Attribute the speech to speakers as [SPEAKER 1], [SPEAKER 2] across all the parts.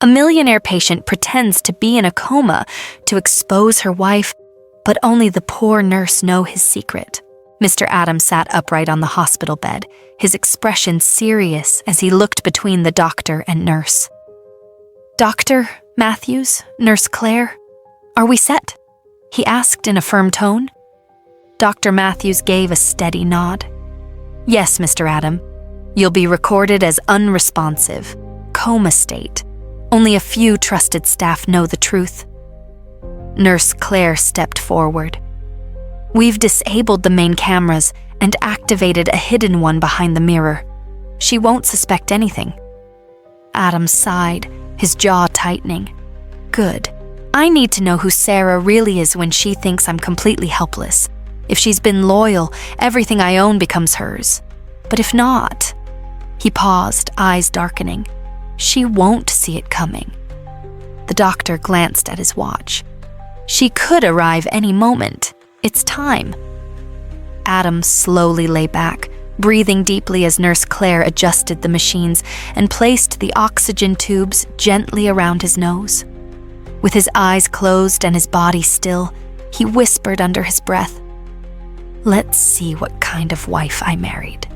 [SPEAKER 1] A millionaire patient pretends to be in a coma to expose her wife, but only the poor nurse know his secret. Mr. Adams sat upright on the hospital bed, his expression serious as he looked between the doctor and nurse. "Dr. Matthews, Nurse Claire, are we set?" he asked in a firm tone. Dr. Matthews gave a steady nod. "Yes, Mr. Adam. You'll be recorded as unresponsive, coma state. Only a few trusted staff know the truth." Nurse Claire stepped forward. "We've disabled the main cameras and activated a hidden one behind the mirror. She won't suspect anything." Adam sighed, his jaw tightening. "Good. I need to know who Sarah really is when she thinks I'm completely helpless. If she's been loyal, everything I own becomes hers. But if not..." He paused, eyes darkening. "She won't see it coming." The doctor glanced at his watch. "She could arrive any moment. It's time." Adam slowly lay back, breathing deeply as Nurse Claire adjusted the machines and placed the oxygen tubes gently around his nose. With his eyes closed and his body still, he whispered under his breath, "Let's see what kind of wife I married."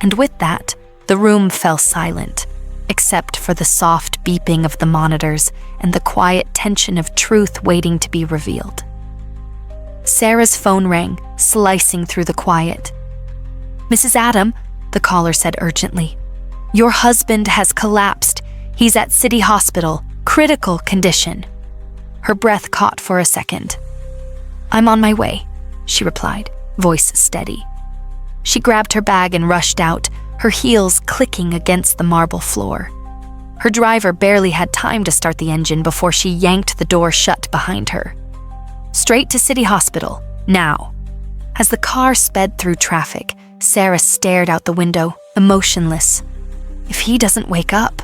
[SPEAKER 1] And with that, the room fell silent, except for the soft beeping of the monitors and the quiet tension of truth waiting to be revealed. Sarah's phone rang, slicing through the quiet. "Mrs. Adam," the caller said urgently, "your husband has collapsed. He's at City Hospital, critical condition." Her breath caught for a second. "I'm on my way," she replied, voice steady. She grabbed her bag and rushed out, her heels clicking against the marble floor. Her driver barely had time to start the engine before she yanked the door shut behind her. "Straight to City Hospital, now." As the car sped through traffic, Sarah stared out the window, emotionless. If he doesn't wake up,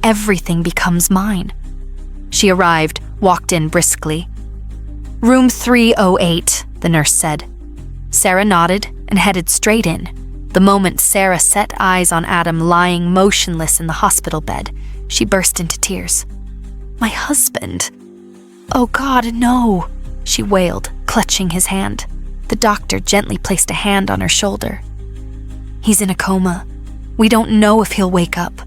[SPEAKER 1] everything becomes mine. She arrived, walked in briskly. "Room 308, the nurse said. Sarah nodded and headed straight in. The moment Sarah set eyes on Adam lying motionless in the hospital bed, she burst into tears. "My husband! Oh God, no!" she wailed, clutching his hand. The doctor gently placed a hand on her shoulder. "He's in a coma. We don't know if he'll wake up."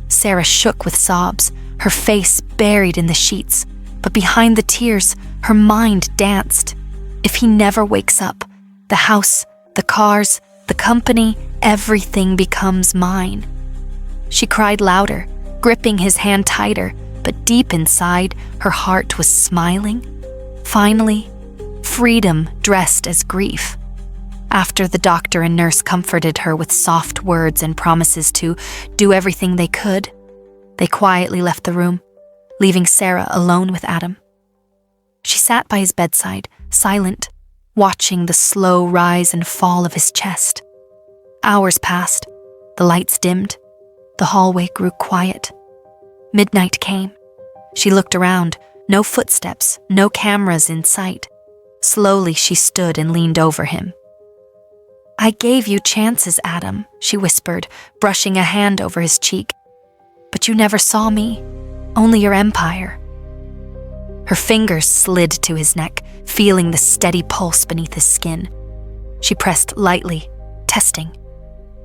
[SPEAKER 1] Sarah shook with sobs, her face buried in the sheets, but behind the tears, her mind danced. If he never wakes up, the house, the cars, the company, everything becomes mine. She cried louder, gripping his hand tighter, but deep inside, her heart was smiling. Finally, freedom dressed as grief. After the doctor and nurse comforted her with soft words and promises to do everything they could, they quietly left the room, leaving Sarah alone with Adam. She sat by his bedside, silent, watching the slow rise and fall of his chest. Hours passed, the lights dimmed, the hallway grew quiet. Midnight came. She looked around, no footsteps, no cameras in sight. Slowly she stood and leaned over him. "I gave you chances, Adam," she whispered, brushing a hand over his cheek. "But you never saw me, only your empire." Her fingers slid to his neck, feeling the steady pulse beneath his skin. She pressed lightly, testing.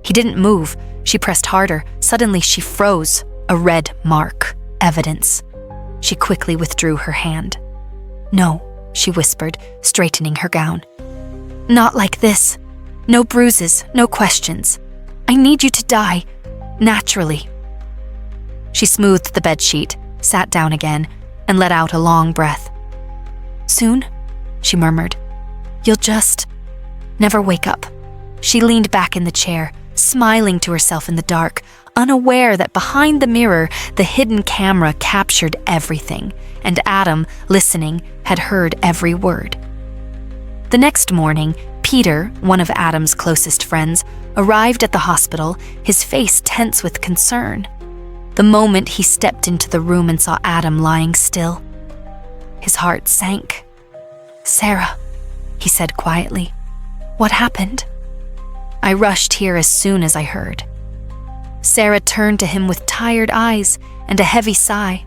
[SPEAKER 1] He didn't move. She pressed harder. Suddenly she froze, a red mark, evidence. She quickly withdrew her hand. "No," she whispered, straightening her gown. "Not like this. No bruises, no questions. I need you to die, naturally." She smoothed the bedsheet, sat down again, and let out a long breath. "Soon?" she murmured. "You'll just never wake up." She leaned back in the chair, smiling to herself in the dark, unaware that behind the mirror, the hidden camera captured everything, and Adam, listening, had heard every word. The next morning, Peter, one of Adam's closest friends, arrived at the hospital, his face tense with concern. The moment he stepped into the room and saw Adam lying still, his heart sank. "Sarah," he said quietly, "what happened?" "I rushed here as soon as I heard." Sarah turned to him with tired eyes and a heavy sigh.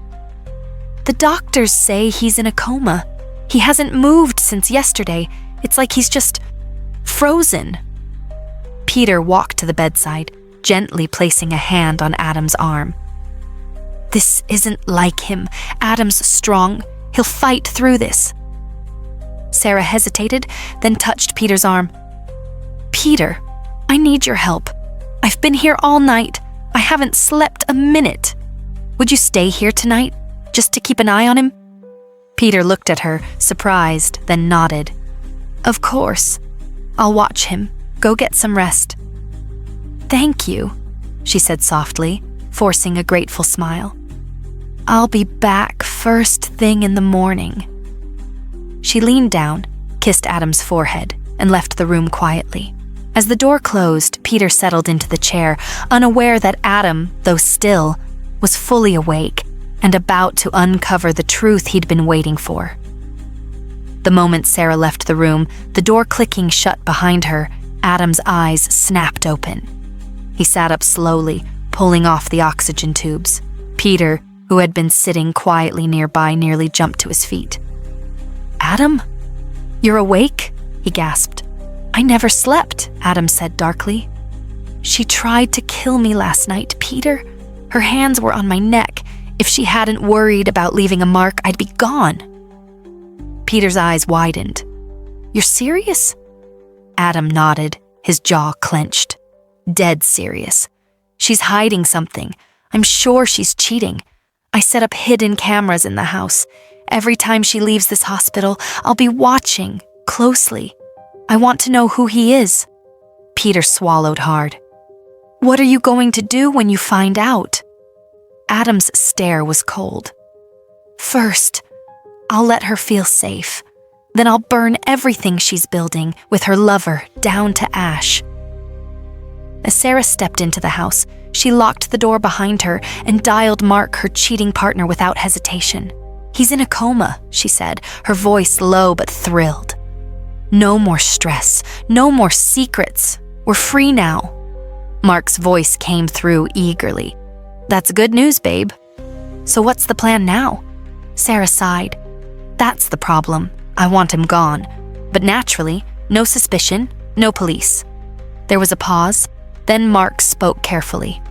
[SPEAKER 1] "The doctors say he's in a coma. He hasn't moved since yesterday. It's like he's just frozen." Peter walked to the bedside, gently placing a hand on Adam's arm. "This isn't like him. Adam's strong. He'll fight through this." Sarah hesitated, then touched Peter's arm. "Peter, I need your help. I've been here all night. I haven't slept a minute. Would you stay here tonight, just to keep an eye on him?" Peter looked at her, surprised, then nodded. "Of course. I'll watch him. Go get some rest." "Thank you," she said softly, forcing a grateful smile. "I'll be back first thing in the morning." She leaned down, kissed Adam's forehead, and left the room quietly. As the door closed, Peter settled into the chair, unaware that Adam, though still, was fully awake and about to uncover the truth he'd been waiting for. The moment Sarah left the room, the door clicking shut behind her, Adam's eyes snapped open. He sat up slowly, pulling off the oxygen tubes. Peter, who had been sitting quietly nearby, nearly jumped to his feet. "Adam? You're awake?" he gasped. "I never slept," Adam said darkly. "She tried to kill me last night, Peter. Her hands were on my neck. If she hadn't worried about leaving a mark, I'd be gone." Peter's eyes widened. "You're serious?" Adam nodded, his jaw clenched. "Dead serious. She's hiding something. I'm sure she's cheating. I set up hidden cameras in the house. Every time she leaves this hospital, I'll be watching closely. I want to know who he is." Peter swallowed hard. "What are you going to do when you find out?" Adam's stare was cold. "First, I'll let her feel safe. Then I'll burn everything she's building with her lover down to ash." As Sarah stepped into the house, she locked the door behind her and dialed Mark, her cheating partner, without hesitation. "He's in a coma," she said, her voice low but thrilled. "No more stress, no more secrets. We're free now." Mark's voice came through eagerly. "That's good news, babe. So what's the plan now?" Sarah sighed. "That's the problem. I want him gone. But naturally, no suspicion, no police." There was a pause. Then Mark spoke carefully.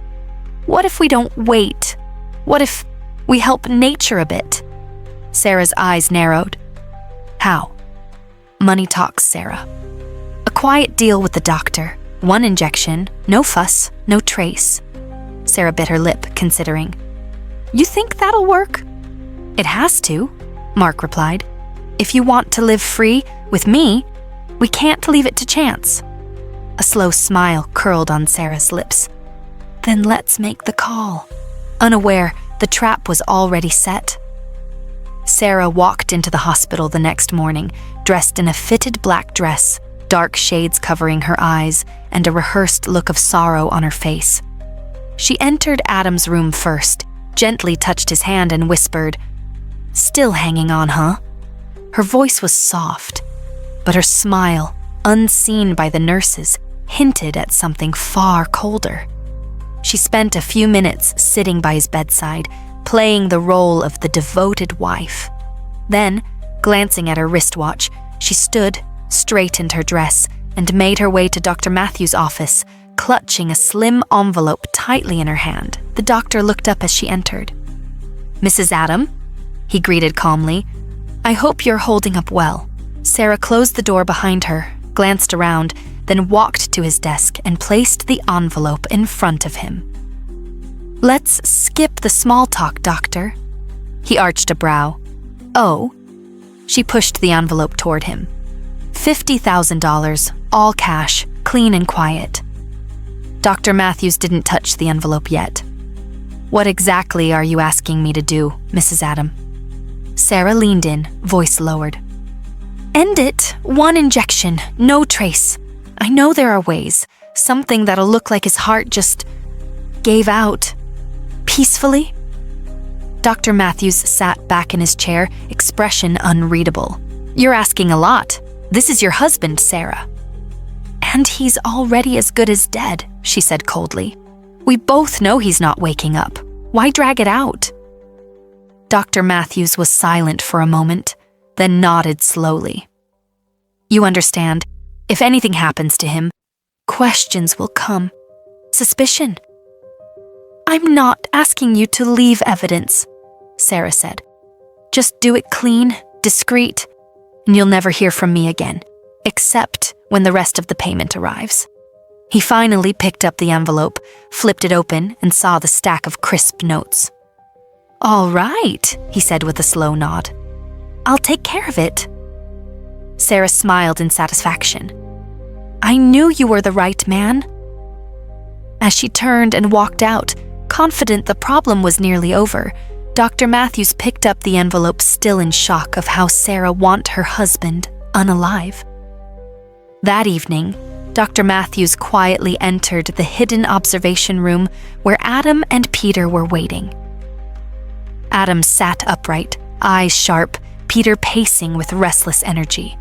[SPEAKER 1] "What if we don't wait? What if we help nature a bit?" Sarah's eyes narrowed. "How?" "Money talks, Sarah. A quiet deal with the doctor. 1 injection, no fuss, no trace." Sarah bit her lip, considering. "You think that'll work?" "It has to," Mark replied. "If you want to live free with me, we can't leave it to chance." A slow smile curled on Sarah's lips. "Then let's make the call." Unaware, the trap was already set. Sarah walked into the hospital the next morning, dressed in a fitted black dress, dark shades covering her eyes, and a rehearsed look of sorrow on her face. She entered Adam's room first, gently touched his hand and whispered, "Still hanging on, huh?" Her voice was soft, but her smile, unseen by the nurses, hinted at something far colder. She spent a few minutes sitting by his bedside, playing the role of the devoted wife. Then, glancing at her wristwatch, she stood, straightened her dress, and made her way to Dr. Matthews' office, clutching a slim envelope tightly in her hand. The doctor looked up as she entered. "Mrs. Adam?" he greeted calmly. "I hope you're holding up well." Sarah closed the door behind her, glanced around, then walked to his desk and placed the envelope in front of him. "Let's skip the small talk, doctor." He arched a brow. "Oh." She pushed the envelope toward him. $50,000, all cash, clean and quiet. Dr. Matthews didn't touch the envelope yet. "What exactly are you asking me to do, Mrs. Adam?" Sarah leaned in, voice lowered. "End it. 1 injection, no trace. I know there are ways. Something that'll look like his heart just gave out. Peacefully." Dr. Matthews sat back in his chair, expression unreadable. "You're asking a lot. This is your husband, Sarah." "And he's already as good as dead," she said coldly. We both know he's not waking up. Why drag it out?" Dr. Matthews was silent for a moment, then nodded slowly. "You understand, if anything happens to him, questions will come. Suspicion." "I'm not asking you to leave evidence," Sarah said. "Just do it clean, discreet, and you'll never hear from me again, except when the rest of the payment arrives." He finally picked up the envelope, flipped it open, and saw the stack of crisp notes. "All right," he said with a slow nod. "I'll take care of it." Sarah smiled in satisfaction. "I knew you were the right man." As she turned and walked out, confident the problem was nearly over, Dr. Matthews picked up the envelope, still in shock of how Sarah want her husband unalive. That evening, Dr. Matthews quietly entered the hidden observation room where Adam and Peter were waiting. Adam sat upright, eyes sharp, Peter pacing with restless energy.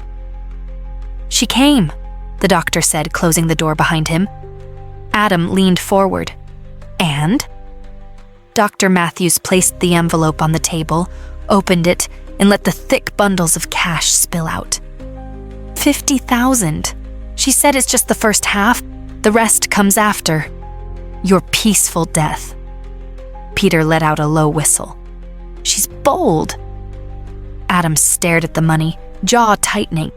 [SPEAKER 1] "She came," the doctor said, closing the door behind him. Adam leaned forward. "And?" Dr. Matthews placed the envelope on the table, opened it, and let the thick bundles of cash spill out. 50,000. She said it's just the first half, the rest comes after. Your peaceful death. Peter let out a low whistle. She's bold. Adam stared at the money, jaw tightening.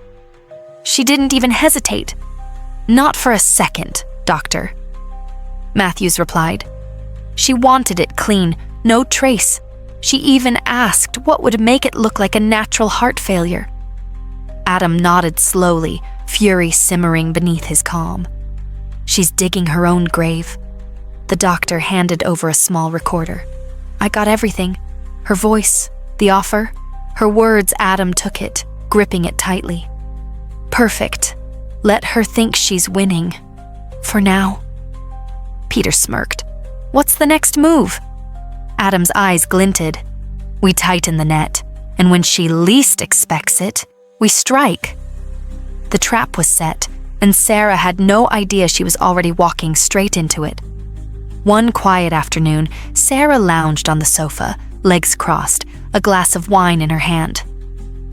[SPEAKER 1] She didn't even hesitate. Not for a second, Doctor. Matthews replied. She wanted it clean, no trace. She even asked what would make it look like a natural heart failure. Adam nodded slowly, fury simmering beneath his calm. She's digging her own grave. The doctor handed over a small recorder. I got everything. Her voice, the offer, her words. Adam took it, gripping it tightly. Perfect. Let her think she's winning. For now. Peter smirked. What's the next move? Adam's eyes glinted. We tighten the net, and when she least expects it, we strike. The trap was set, and Sarah had no idea she was already walking straight into it. One quiet afternoon, Sarah lounged on the sofa, legs crossed, a glass of wine in her hand.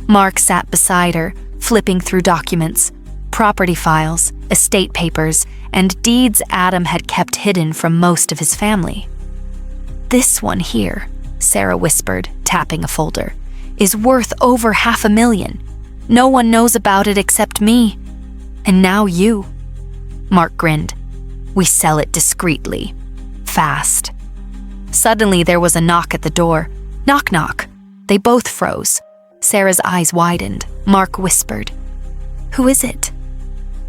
[SPEAKER 1] Mark sat beside her, flipping through documents, property files, estate papers, and deeds Adam had kept hidden from most of his family. This one here, Sarah whispered, tapping a folder, is worth over $500,000. No one knows about it except me. And now you. Mark grinned. We sell it discreetly. Fast. Suddenly there was a knock at the door. Knock, knock. They both froze. Sarah's eyes widened. Mark whispered. Who is it?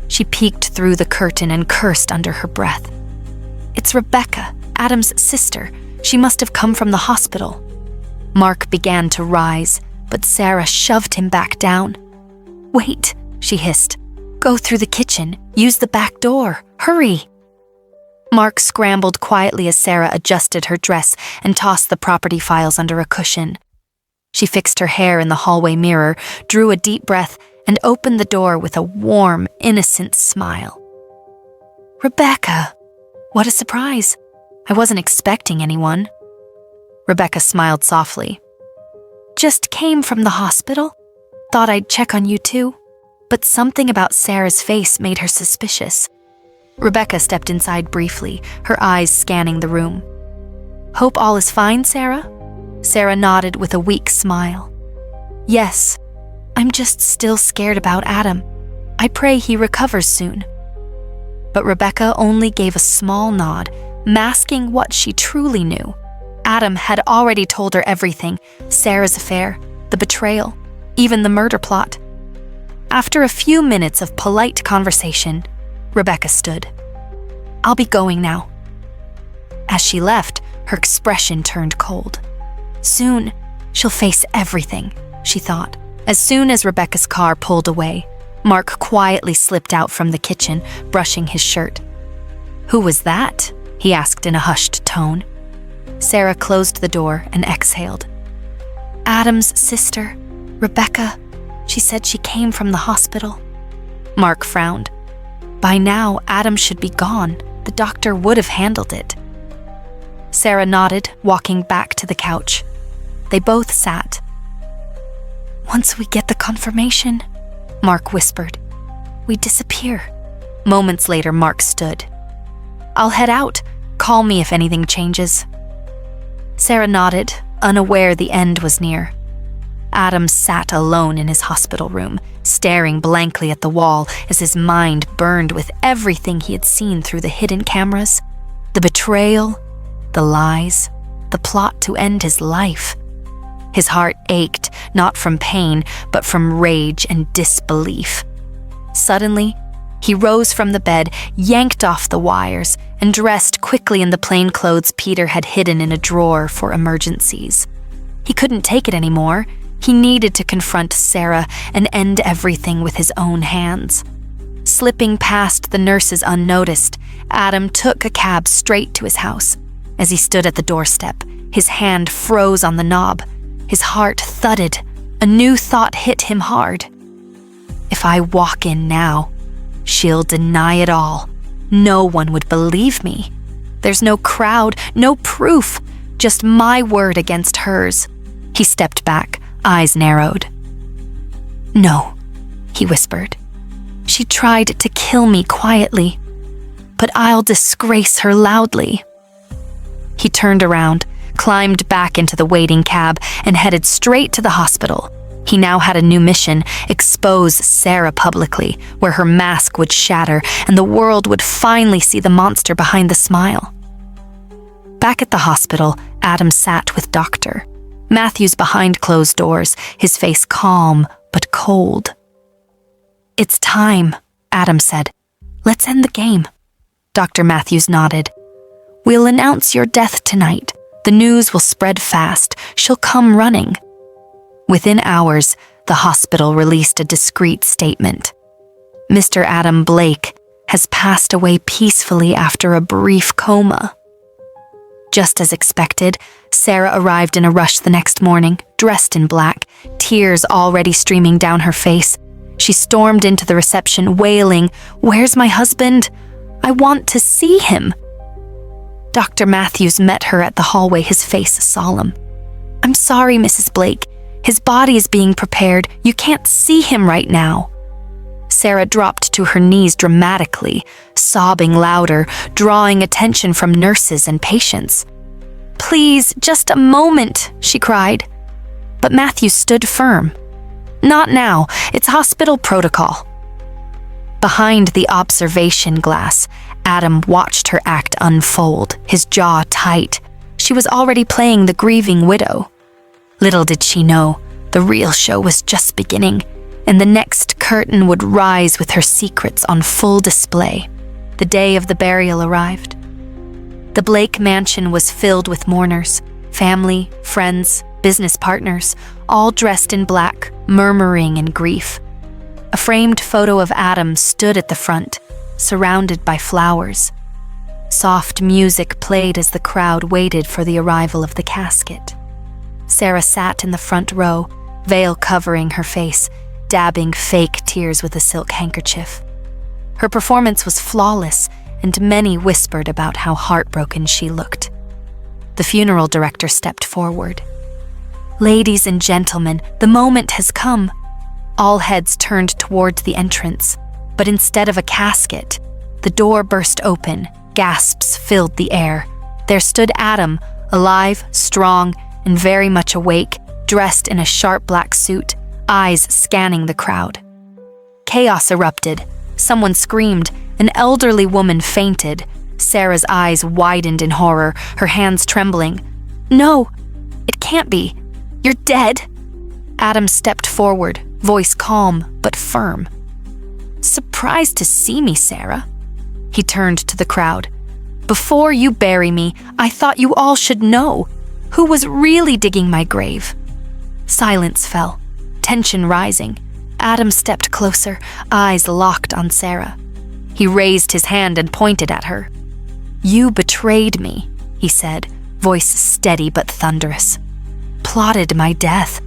[SPEAKER 1] She peeked through the curtain and cursed under her breath. It's Rebecca, Adam's sister. She must have come from the hospital. Mark began to rise, but Sarah shoved him back down. Wait, she hissed. Go through the kitchen. Use the back door. Hurry. Mark scrambled quietly as Sarah adjusted her dress and tossed the property files under a cushion. She fixed her hair in the hallway mirror, drew a deep breath, and opened the door with a warm, innocent smile. Rebecca! What a surprise. I wasn't expecting anyone. Rebecca smiled softly. Just came from the hospital. Thought I'd check on you too. But something about Sarah's face made her suspicious. Rebecca stepped inside briefly, her eyes scanning the room. Hope all is fine, Sarah? Sarah nodded with a weak smile. Yes, I'm just still scared about Adam. I pray he recovers soon. But Rebecca only gave a small nod, masking what she truly knew. Adam had already told her everything, Sarah's affair, the betrayal, even the murder plot. After a few minutes of polite conversation, Rebecca stood. I'll be going now. As she left, her expression turned cold. Soon, she'll face everything, she thought. As soon as Rebecca's car pulled away, Mark quietly slipped out from the kitchen, brushing his shirt. Who was that? He asked in a hushed tone. Sarah closed the door and exhaled. Adam's sister, Rebecca. She said she came from the hospital. Mark frowned. By now, Adam should be gone. The doctor would have handled it. Sarah nodded, walking back to the couch. They both sat. "Once we get the confirmation," Mark whispered, "we disappear." Moments later, Mark stood. "I'll head out. Call me if anything changes." Sarah nodded, unaware the end was near. Adam sat alone in his hospital room, staring blankly at the wall as his mind burned with everything he had seen through the hidden cameras, the betrayal, the lies, the plot to end his life. His heart ached, not from pain, but from rage and disbelief. Suddenly, he rose from the bed, yanked off the wires, and dressed quickly in the plain clothes Peter had hidden in a drawer for emergencies. He couldn't take it anymore. He needed to confront Sarah and end everything with his own hands. Slipping past the nurses unnoticed, Adam took a cab straight to his house. As he stood at the doorstep, his hand froze on the knob. His heart thudded. A new thought hit him hard. If I walk in now, she'll deny it all. No one would believe me. There's no crowd, no proof, just my word against hers. He stepped back, eyes narrowed. "No," he whispered. "She tried to kill me quietly, but I'll disgrace her loudly." He turned around, climbed back into the waiting cab, and headed straight to the hospital. He now had a new mission: expose Sarah publicly, where her mask would shatter and the world would finally see the monster behind the smile. Back at the hospital, Adam sat with Dr. Matthews behind closed doors, his face calm but cold. "It's time," Adam said. "Let's end the game." Dr. Matthews nodded. "We'll announce your death tonight. The news will spread fast. She'll come running." Within hours, the hospital released a discreet statement. "Mr. Adam Blake has passed away peacefully after a brief coma." Just as expected, Sarah arrived in a rush the next morning, dressed in black, tears already streaming down her face. She stormed into the reception, wailing, "Where's my husband? I want to see him." Dr. Matthews met her at the hallway, his face solemn. "I'm sorry, Mrs. Blake. His body is being prepared. You can't see him right now." Sarah dropped to her knees dramatically, sobbing louder, drawing attention from nurses and patients. "Please, just a moment," she cried. But Matthews stood firm. "Not now. It's hospital protocol." Behind the observation glass, Adam watched her act unfold, his jaw tight. She was already playing the grieving widow. Little did she know, the real show was just beginning, and the next curtain would rise with her secrets on full display. The day of the burial arrived. The Blake mansion was filled with mourners, family, friends, business partners, all dressed in black, murmuring in grief. A framed photo of Adam stood at the front, surrounded by flowers. Soft music played as the crowd waited for the arrival of the casket. Sarah sat in the front row, veil covering her face, dabbing fake tears with a silk handkerchief. Her performance was flawless, and many whispered about how heartbroken she looked. The funeral director stepped forward. "Ladies and gentlemen, the moment has come." All heads turned towards the entrance, but instead of a casket, the door burst open, gasps filled the air. There stood Adam, alive, strong, and very much awake, dressed in a sharp black suit, eyes scanning the crowd. Chaos erupted. Someone screamed. An elderly woman fainted. Sarah's eyes widened in horror, her hands trembling. "No, it can't be. You're dead." Adam stepped forward, voice calm but firm. "Surprised to see me, Sarah?" He turned to the crowd. "Before you bury me, I thought you all should know who was really digging my grave." Silence fell, tension rising. Adam stepped closer, eyes locked on Sarah. He raised his hand and pointed at her. "You betrayed me," he said, voice steady but thunderous. "Plotted my death,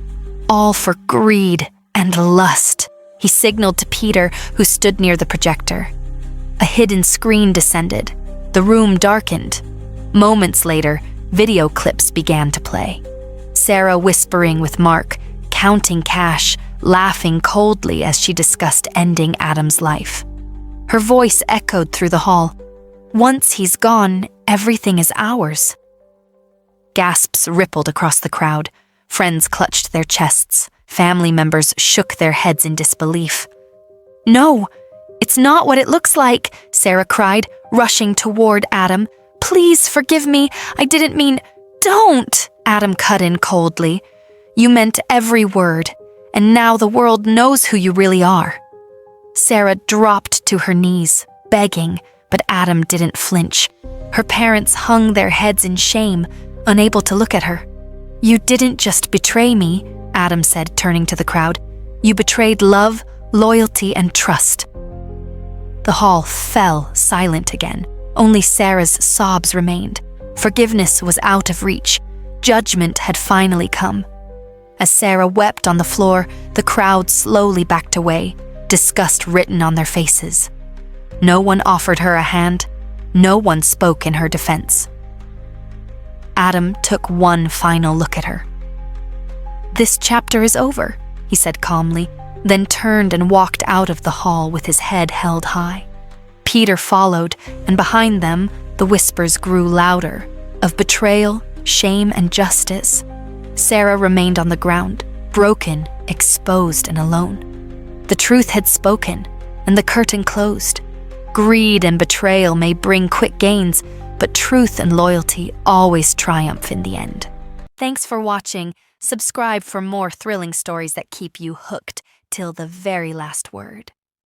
[SPEAKER 1] all for greed and lust." He signaled to Peter, who stood near the projector. A hidden screen descended. The room darkened. Moments later, Video clips began to play. Sarah whispering with Mark, counting cash, laughing coldly as she discussed ending Adam's life. Her voice echoed through the hall. Once he's gone, everything is ours. Gasps rippled across the crowd. Friends clutched their chests. Family members shook their heads in disbelief. "No, it's not what it looks like," Sarah cried, rushing toward Adam. "Please forgive me. I didn't mean—" "Don't!" Adam cut in coldly. "You meant every word, and now the world knows who you really are." Sarah dropped to her knees, begging, but Adam didn't flinch. Her parents hung their heads in shame, unable to look at her. "You didn't just betray me," Adam said, turning to the crowd. "You betrayed love, loyalty, and trust." The hall fell silent again. Only Sarah's sobs remained. Forgiveness was out of reach. Judgment had finally come. As Sarah wept on the floor, the crowd slowly backed away, disgust written on their faces. No one offered her a hand. No one spoke in her defense. Adam took one final look at her. "This chapter is over," he said calmly, then turned and walked out of the hall with his head held high. Peter followed, and behind them, the whispers grew louder, of betrayal, shame, and justice. Sarah remained on the ground, broken, exposed, and alone. The truth had spoken, and the curtain closed. Greed and betrayal may bring quick gains, but truth and loyalty always triumph in the end. Thanks for watching. Subscribe for more thrilling stories that keep you hooked till the very last word.